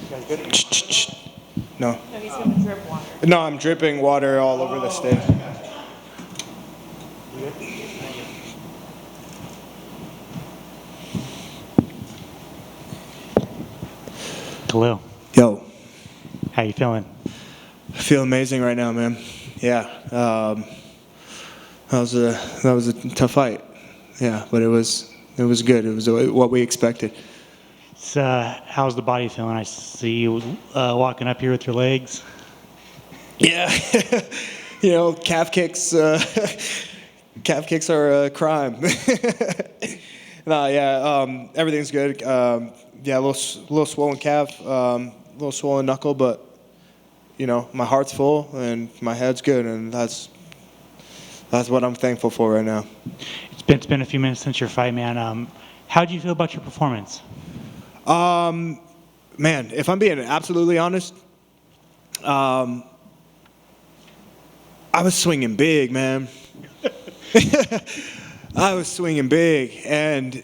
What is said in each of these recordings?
No. No, he's going to drip water. No, I'm dripping water all over the stage. Khalil, Yo, how you feeling? I feel amazing right now, man. Yeah, that was a tough fight. Yeah, but it was good. It was what we expected. So, how's the body feeling? I see you walking up here with your legs. Yeah, calf kicks. Calf kicks are a crime. No, yeah, everything's good. Yeah, a little swollen calf, a little swollen knuckle, but my heart's full and my head's good, and that's what I'm thankful for right now. It's been a few minutes since your fight, man. How do you feel about your performance? Man, if I'm being absolutely honest, I was swinging big, man. I was swinging big, and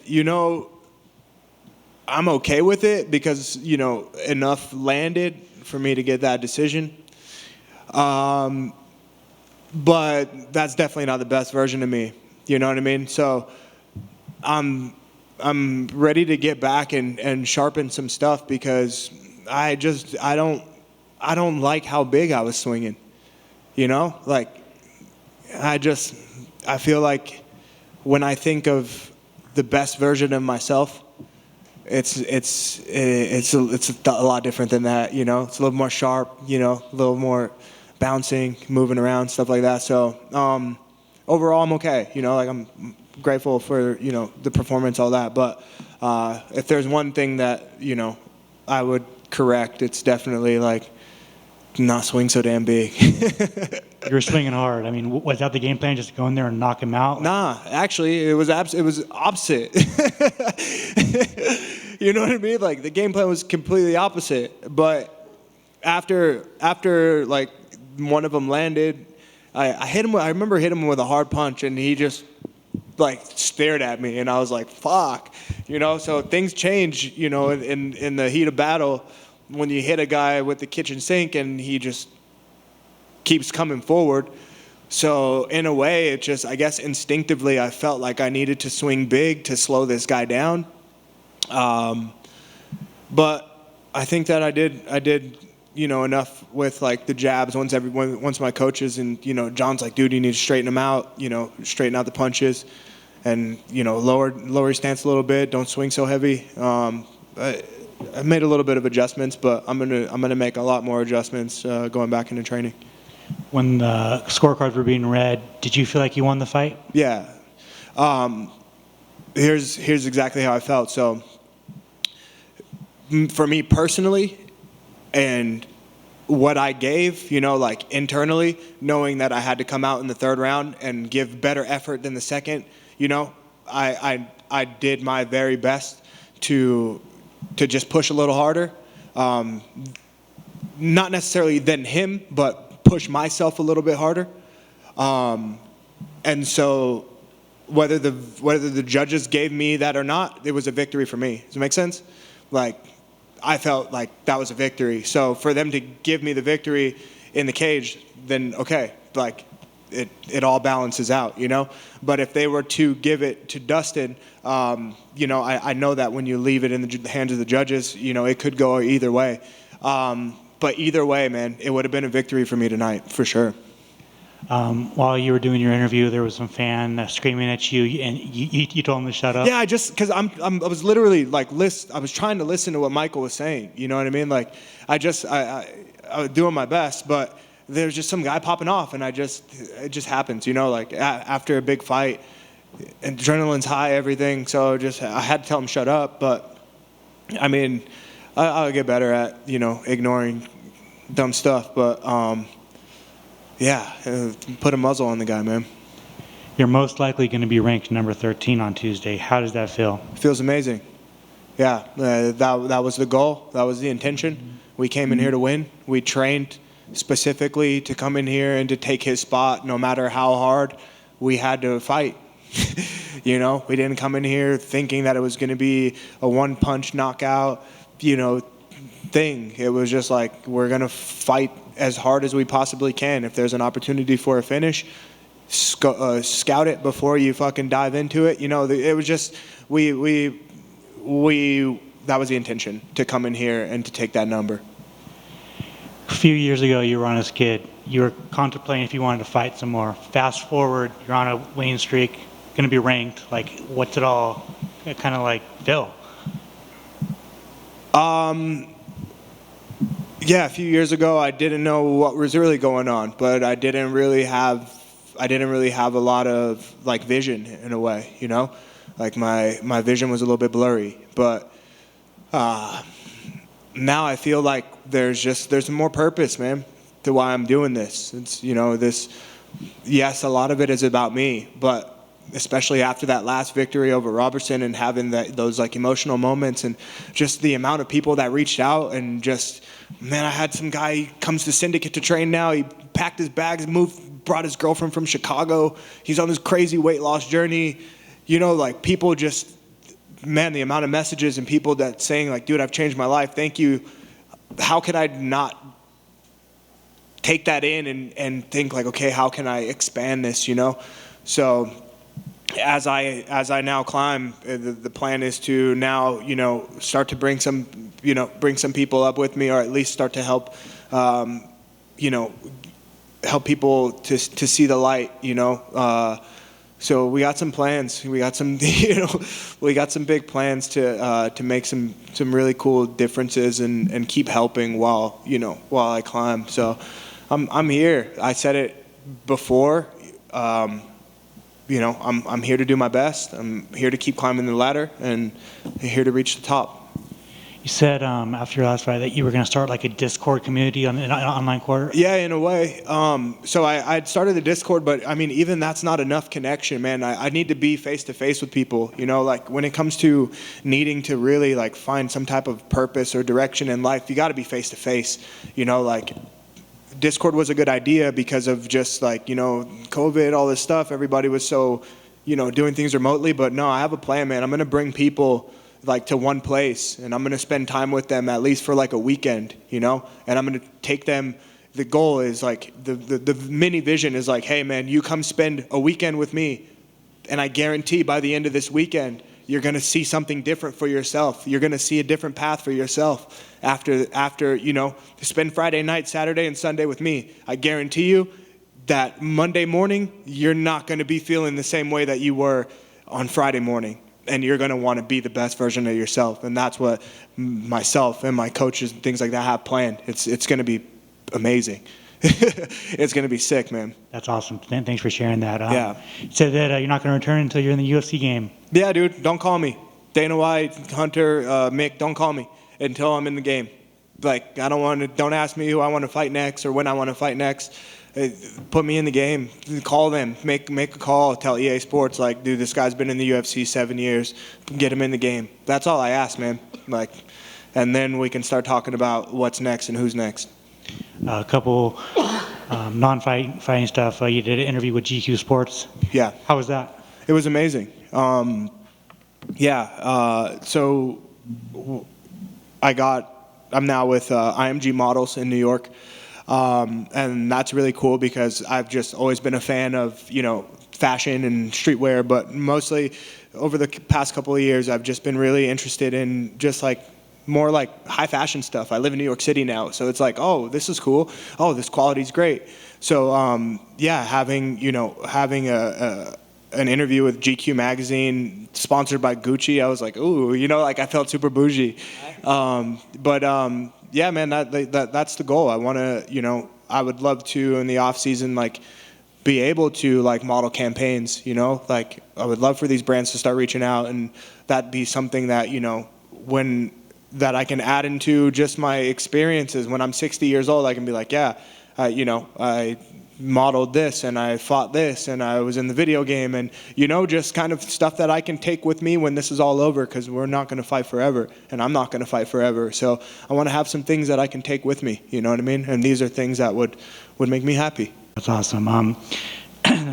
I'm okay with it because enough landed for me to get that decision. But that's definitely not the best version of me. You know what I mean? So I'm ready to get back and sharpen some stuff because I don't like how big I was swinging. Like I feel like when I think of the best version of myself, it's a lot different than that. It's a little more sharp. A little more bouncing, moving around, stuff like that. So overall, I'm okay. Like I'm grateful for the performance, all that. But if there's one thing that I would correct, it's definitely like not swing so damn big. You were swinging hard. I mean, was that the game plan, just to go in there and knock him out? Nah, actually, it was opposite. You know what I mean? Like the game plan was completely opposite. But after like one of them landed, I hit him. I remember hitting him with a hard punch, and he just like stared at me, and I was like, "Fuck," So things change, in the heat of battle when you hit a guy with the kitchen sink, and he just keeps coming forward. So in a way, it just, I guess instinctively, I felt like I needed to swing big to slow this guy down. But I think that I did, enough with like the jabs once my coaches and, John's like, dude, you need to straighten them out, straighten out the punches and, lower your stance a little bit. Don't swing so heavy. I made a little bit of adjustments, but I'm gonna make a lot more adjustments going back into training. When the scorecards were being read, did you feel like you won the fight? Yeah. Here's exactly how I felt. So for me personally, and what I gave, like internally, knowing that I had to come out in the third round and give better effort than the second, I did my very best to just push a little harder. Not necessarily than him, but push myself a little bit harder. And so whether the judges gave me that or not, it was a victory for me. Does that make sense? Like, I felt like that was a victory. So for them to give me the victory in the cage, then okay, like it all balances out, But if they were to give it to Dustin, I know that when you leave it in the hands of the judges, it could go either way. But either way, man, it would have been a victory for me tonight, for sure. While you were doing your interview, there was some fan screaming at you, and you told him to shut up. Yeah, because I was literally like I was trying to listen to what Michael was saying. You know what I mean? Like I was doing my best, but there's just some guy popping off, and it just happens. Like after a big fight, adrenaline's high, everything. So I had to tell him shut up. But I mean, I'll get better at ignoring dumb stuff. But yeah, put a muzzle on the guy, man. You're most likely going to be ranked number 13 on Tuesday. How does that feel? Feels amazing. Yeah, that was the goal. That was the intention. We came in here to win. We trained specifically to come in here and to take his spot no matter how hard we had to fight. We didn't come in here thinking that it was going to be a one-punch knockout, thing. It was just like, we're going to fight as hard as we possibly can. If there's an opportunity for a finish, scout it before you fucking dive into it. You know, it was just, that was the intention, to come in here and to take that number. A few years ago, you were on as a kid. You were contemplating if you wanted to fight some more. Fast forward, you're on a winning streak, going to be ranked. Like, what's it all kind of like feel? Yeah, a few years ago, I didn't know what was really going on, but I didn't really have a lot of like vision in a way, you know, like my vision was a little bit blurry, but now I feel like there's more purpose, man, to why I'm doing this. It's, you know, yes, a lot of it is about me, but especially after that last victory over Robertson and having those like emotional moments, and just the amount of people that reached out, and just, man, I had some guy, he comes to Syndicate to train now. He packed his bags, brought his girlfriend from Chicago. He's on this crazy weight loss journey. You know, like, people just, man, the amount of messages and people that saying like, dude, I've changed my life. Thank you. How can I not take that in and think like, okay, how can I expand this, you know? So as I now climb, the plan is to now, you know, start to bring some people up with me, or at least start to help, you know, help people to see the light, you know. So we got some plans. We got some, you know, we got some big plans to make some really cool differences and keep helping while I climb. So I'm here. I said it before. You know, I'm here to do my best. I'm here to keep climbing the ladder, and here to reach the top. You said after your last fight that you were going to start like a Discord community on an online court. Yeah, in a way. So I'd started the Discord, but I mean, even that's not enough connection, man. I need to be face to face with people. You know, like, when it comes to needing to really like find some type of purpose or direction in life, you got to be face to face. You know, like, Discord was a good idea because of just like, you know, COVID, all this stuff. Everybody was so, you know, doing things remotely. But no, I have a plan, man. I'm going to bring people like to one place, and I'm going to spend time with them at least for like a weekend, you know, and I'm going to take them. The goal is like, the mini vision is like, hey man, you come spend a weekend with me, and I guarantee by the end of this weekend, you're going to see something different for yourself. You're going to see a different path for yourself after, you know, to spend Friday night, Saturday, and Sunday with me. I guarantee you that Monday morning, you're not going to be feeling the same way that you were on Friday morning. And you're going to want to be the best version of yourself. And that's what myself and my coaches and things like that have planned. It's going to be amazing. It's going to be sick, man. That's awesome. Thanks for sharing that. Yeah. You said that you're not going to return until you're in the UFC game. Yeah, dude. Don't call me. Dana White, Hunter, Mick, don't call me until I'm in the game. Like, don't ask me who I want to fight next or when I want to fight next. Put me in the game. Call them. Make a call. Tell EA Sports, like, dude, this guy's been in the UFC 7 years. Get him in the game. That's all I ask, man. Like, and then we can start talking about what's next and who's next. A couple non-fighting stuff. You did an interview with GQ Sports. Yeah. How was that? It was amazing. So I'm now with IMG Models in New York. And that's really cool because I've just always been a fan of, you know, fashion and streetwear, but mostly over the past couple of years, I've just been really interested in just like more like high fashion stuff. I live in New York City now, so it's like, oh, this is cool. Oh, this quality's great. So, having an interview with GQ magazine sponsored by Gucci, I was like, ooh, you know, like I felt super bougie. Yeah, man, that's the goal. I want to, you know, I would love to in the off season, like, be able to like model campaigns, you know, like I would love for these brands to start reaching out, and that'd be something that, you know, that I can add into just my experiences. When I'm 60 years old, I can be like, yeah, you know, I modeled this and I fought this and I was in the video game, and, you know, just kind of stuff that I can take with me when this is all over, because we're not going to fight forever and I'm not going to fight forever. So I want to have some things that I can take with me, you know what I mean? And these are things that would make me happy. That's awesome. And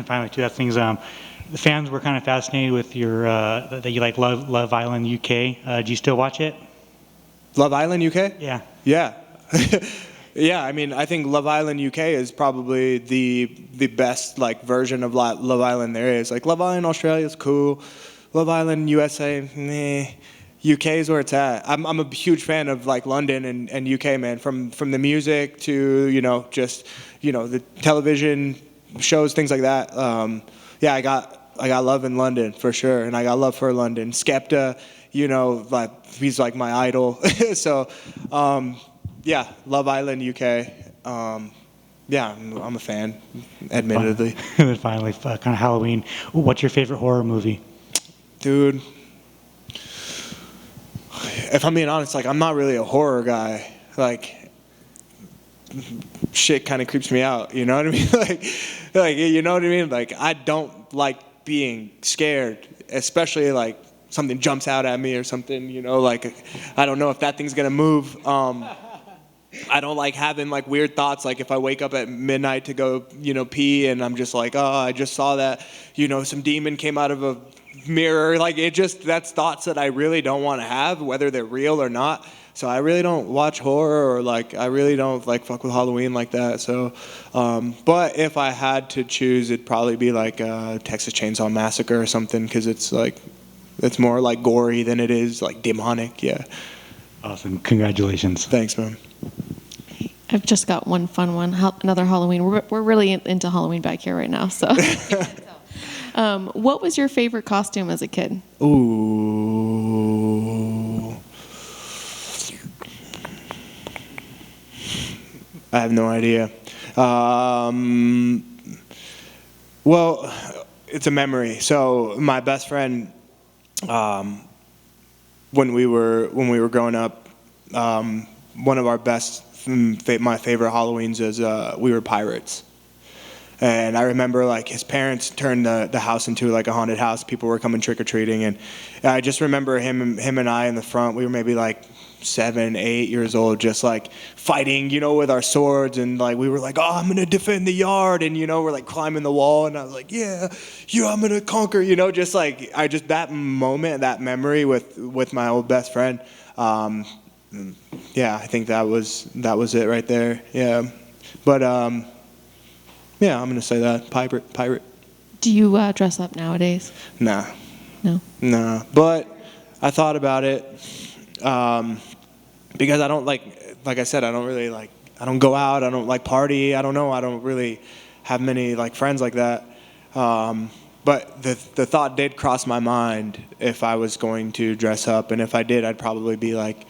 finally, two other things. The fans were kind of fascinated with your that you like Love Island UK. Do you still watch it? Love Island UK? Yeah. Yeah. Yeah, I mean, I think Love Island UK is probably the best like version of Love Island there is. Like Love Island Australia is cool. Love Island USA, meh. UK is where it's at. I'm a huge fan of like London and UK, man. From the music to just the television shows, things like that. Yeah, I got love in London for sure, and I got love for London. Skepta, like he's like my idol. So, yeah, Love Island UK. Yeah, I'm a fan, admittedly. And then finally, kind of Halloween. What's your favorite horror movie? Dude, if I'm being honest, like I'm not really a horror guy. Like, shit kind of creeps me out. You know what I mean? like you know what I mean? Like I don't like being scared, especially like something jumps out at me or something. Like I don't know if that thing's gonna move. I don't like having like weird thoughts. Like if I wake up at midnight to go, pee, and I'm just like, oh, I just saw that, some demon came out of a mirror. Like that's thoughts that I really don't want to have, whether they're real or not. So I really don't watch horror, or like I really don't like fuck with Halloween like that. So, but if I had to choose, it'd probably be like Texas Chainsaw Massacre or something, because it's more like gory than it is like demonic. Yeah. Awesome. Congratulations. Thanks, man. I've just got one fun one. Another Halloween. We're really into Halloween back here right now. So, what was your favorite costume as a kid? Ooh. I have no idea. Well, it's a memory. So my best friend, when we were growing up, one of our my favorite Halloweens is we were pirates. And I remember like his parents turned the house into like a haunted house. People were coming trick-or-treating, and I just remember him and I in the front. We were maybe like 7, 8 years old, just like fighting, with our swords, and like we were like, oh, I'm gonna defend the yard, and we're like climbing the wall, and I was like, yeah, I'm gonna conquer, just like that moment, that memory with my old best friend. Yeah, I think that was it right there. Yeah, but yeah, I'm gonna say that pirate. Do you dress up nowadays? Nah. No. Nah, but I thought about it because I don't like I said, I don't really I don't go out, I don't like party, I don't know, I don't really have many like friends like that. But the thought did cross my mind if I was going to dress up, and if I did, I'd probably be like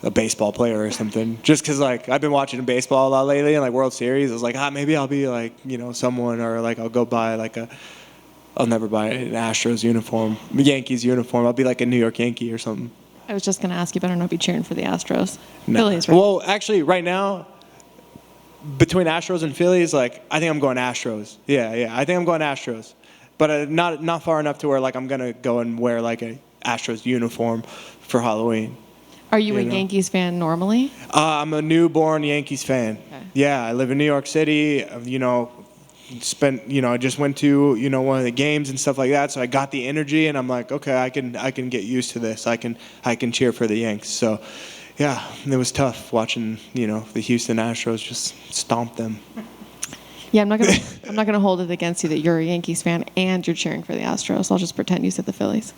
a baseball player or something. Just because like I've been watching baseball a lot lately, and like World Series, I was like, maybe I'll be like someone, or like I'll go buy I'll never buy an Astros uniform, Yankees uniform. I'll be like a New York Yankee or something. I was just going to ask, you better not be cheering for the Astros. No. Phillies, right? Well, actually, right now, between Astros and Phillies, like I think I'm going Astros. Yeah, I think I'm going Astros, but not far enough to where like I'm gonna go and wear like a Astros uniform for Halloween. Are you a Yankees fan normally? I'm a newborn Yankees fan. Okay. Yeah, I live in New York City. I just went to one of the games and stuff like that, so I got the energy, and I'm like, okay, I can get used to this. I can cheer for the Yanks. So, yeah, it was tough watching the Houston Astros just stomp them. Yeah, I'm not gonna hold it against you that you're a Yankees fan and you're cheering for the Astros. I'll just pretend you said the Phillies.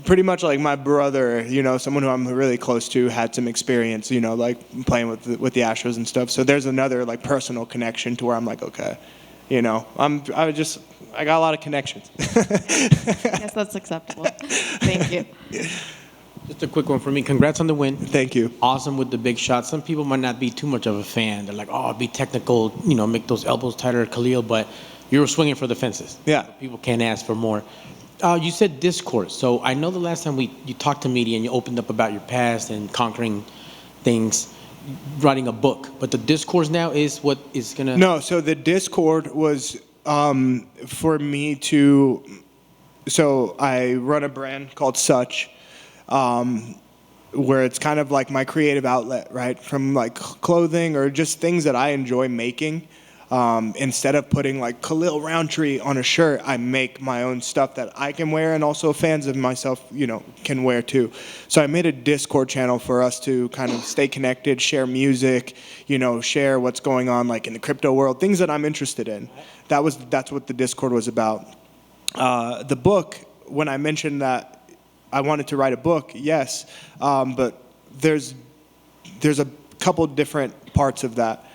Pretty much like my brother, someone who I'm really close to, had some experience, like playing with the Astros and stuff. So there's another like personal connection to where I'm like, okay, I got a lot of connections. Yes, that's acceptable. Thank you. Just a quick one for me. Congrats on the win. Thank you. Awesome with the big shots. Some people might not be too much of a fan. They're like, oh, be technical, make those elbows tighter, Khalil, but you were swinging for the fences. Yeah. People can't ask for more. You said discourse. So I know the last time you talked to media and you opened up about your past and conquering things, writing a book. But the discourse now is what is going to... No, so the Discord was for me to... So I run a brand called Such, where it's kind of like my creative outlet, right? From like clothing or just things that I enjoy making. Instead of putting like Khalil Rountree on a shirt, I make my own stuff that I can wear and also fans of myself, can wear too. So I made a Discord channel for us to kind of stay connected, share music, share what's going on like in the crypto world, things that I'm interested in. That's what the Discord was about. The book, when I mentioned that I wanted to write a book, yes, but there's a couple different parts of that.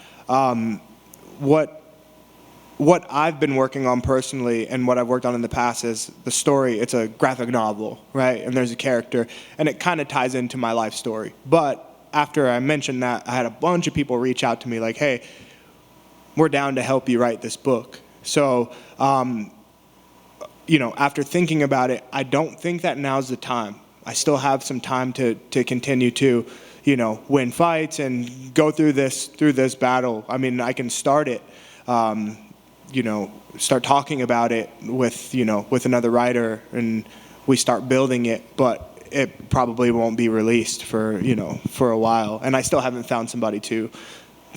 What I've been working on personally and what I've worked on in the past is the story. It's a graphic novel, right? And there's a character, and it kind of ties into my life story. But after I mentioned that, I had a bunch of people reach out to me like, hey, we're down to help you write this book. So, after thinking about it, I don't think that now's the time. I still have some time to continue to, win fights and go through this battle. I mean, I can start it, start talking about it with another writer, and we start building it, but it probably won't be released for a while. And I still haven't found somebody to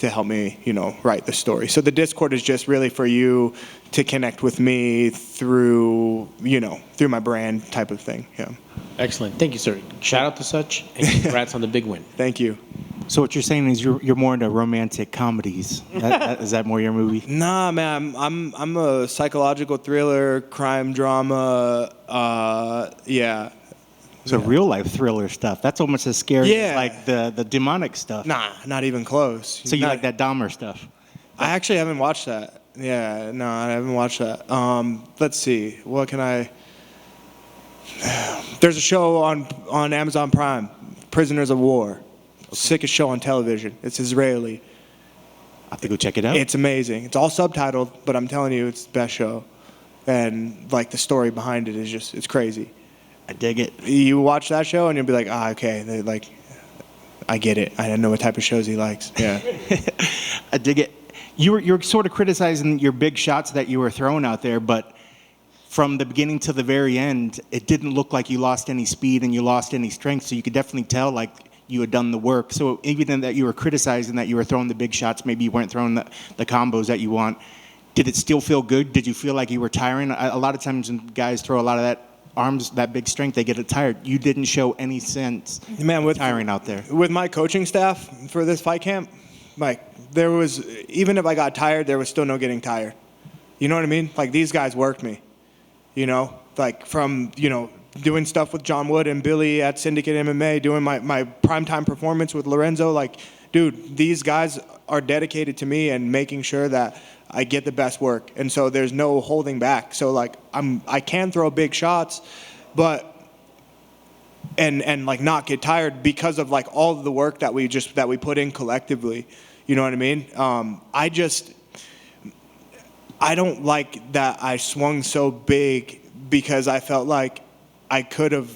help me, write the story. So the Discord is just really for you to connect with me through my brand type of thing. Yeah. Excellent. Thank you, sir. Shout out to Such, and congrats on the big win. Thank you. So what you're saying is you're more into romantic comedies. Is that more your movie? Nah, man. I'm a psychological thriller, crime drama. Yeah. So real life thriller stuff. That's almost as scary Yeah. as like the demonic stuff. Nah, not even close. So you like that Dahmer stuff? I actually haven't watched that. Yeah, no, I haven't watched that. Let's see. What can I? There's a show on Amazon Prime, Prisoners of War. Sickest show on television. It's Israeli. I have to go check it out. It's amazing. It's all subtitled, but I'm telling you, it's the best show. And like the story behind it is just, it's crazy. I dig it. You watch that show and you'll be like, okay, I get it. I know what type of shows he likes. Yeah. I dig it. You're sort of criticizing your big shots that you were throwing out there, but from the beginning to the very end, it didn't look like you lost any speed and you lost any strength. So you could definitely tell like you had done the work. So even in that you were criticizing that you were throwing the big shots, maybe you weren't throwing the combos that you want. Did it still feel good? Did you feel like you were tiring? A lot of times when guys throw a lot of that big strength, they get it tired. You didn't show any sense tiring out there. With my coaching staff for this fight camp, like there was, even if I got tired, there was still no getting tired. You know what I mean? Like these guys worked me, like from, doing stuff with John Wood and Billy at Syndicate MMA, doing my primetime performance with Lorenzo. Like, dude, these guys are dedicated to me and making sure that I get the best work. And so there's no holding back. So like I can throw big shots, but and like not get tired because of like all of the work that we put in collectively. You know what I mean? I don't like that I swung so big because I felt like I could have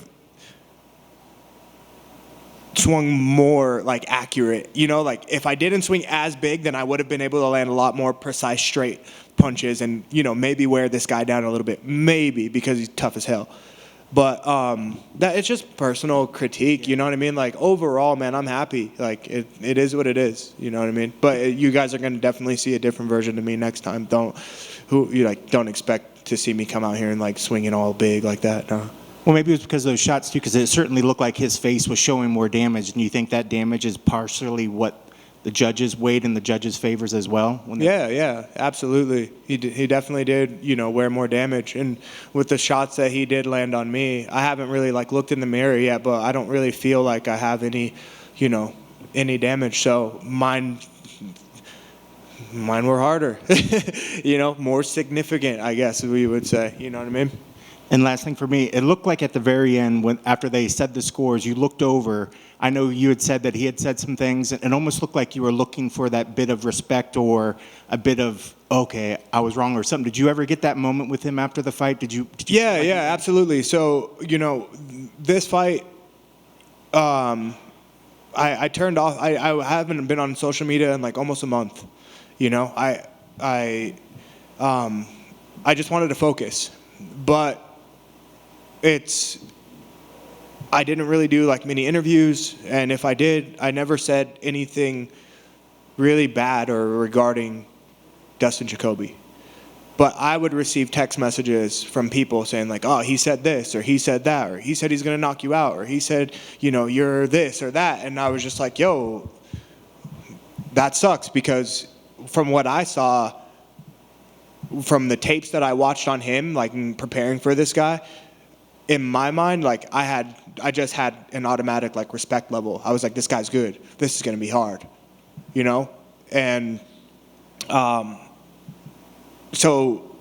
swung more like accurate, like if I didn't swing as big, then I would have been able to land a lot more precise straight punches and, maybe wear this guy down a little bit, maybe because he's tough as hell. But that it's just personal critique, you know what I mean? Like overall, man, I'm happy. Like it is what it is, you know what I mean? But you guys are going to definitely see a different version of me next time. Don't expect to see me come out here and like swinging all big like that. No. Well, maybe it was because of those shots, too, because it certainly looked like his face was showing more damage. And you think that damage is partially what the judges weighed in the judges' favors as well? Yeah, absolutely. He definitely did, wear more damage. And with the shots that he did land on me, I haven't really, looked in the mirror yet, but I don't really feel like I have any damage. So mine were harder, more significant, I guess we would say. You know what I mean? And last thing for me, it looked like at the very end, after they said the scores, you looked over. I know you had said that he had said some things, and it almost looked like you were looking for that bit of respect or a bit of, okay, I was wrong or something. Did you ever get that moment with him after the fight? Did you yeah, absolutely. So, this fight, I turned off. I haven't been on social media in almost a month. I just wanted to focus, but I didn't really do many interviews, and if I did, I never said anything really bad or regarding Dustin Jacoby. But I would receive text messages from people saying like, oh, he said this, or he said that, or he said he's going to knock you out, or he said, you know, you're this or that. And I was just like, yo, that sucks, because from what I saw, from the tapes that I watched on him, like in preparing for this guy, in my mind, like I just had an automatic like respect level. I was like, this guy's good. This is going to be hard, you know? And so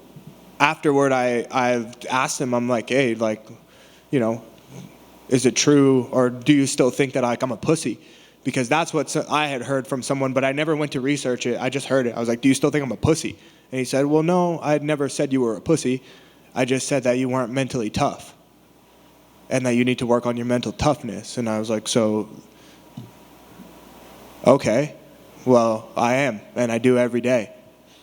afterward, I asked him, I'm like, hey, like, you know, is it true, or do you still think that like I'm a pussy? Because that's what I had heard from someone, but I never went to research it. I just heard it. I was like, do you still think I'm a pussy? And he said, well, no, I had never said you were a pussy. I just said that you weren't mentally tough and that you need to work on your mental toughness. And I was like, so, okay, well, I am, and I do every day.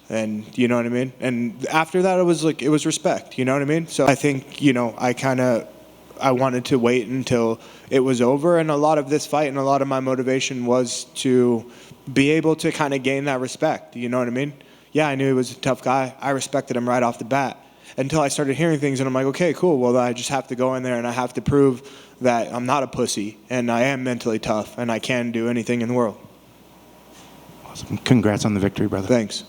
And you know what I mean? And after that, it was like, it was respect, you know what I mean? So I think, you know, I wanted to wait until it was over. And a lot of this fight and a lot of my motivation was to be able to kind of gain that respect, you know what I mean? Yeah, I knew he was a tough guy. I respected him right off the bat until I started hearing things, and I'm like, okay, cool. Well, I just have to go in there and I have to prove that I'm not a pussy and I am mentally tough and I can do anything in the world. Awesome. Congrats on the victory, brother. Thanks.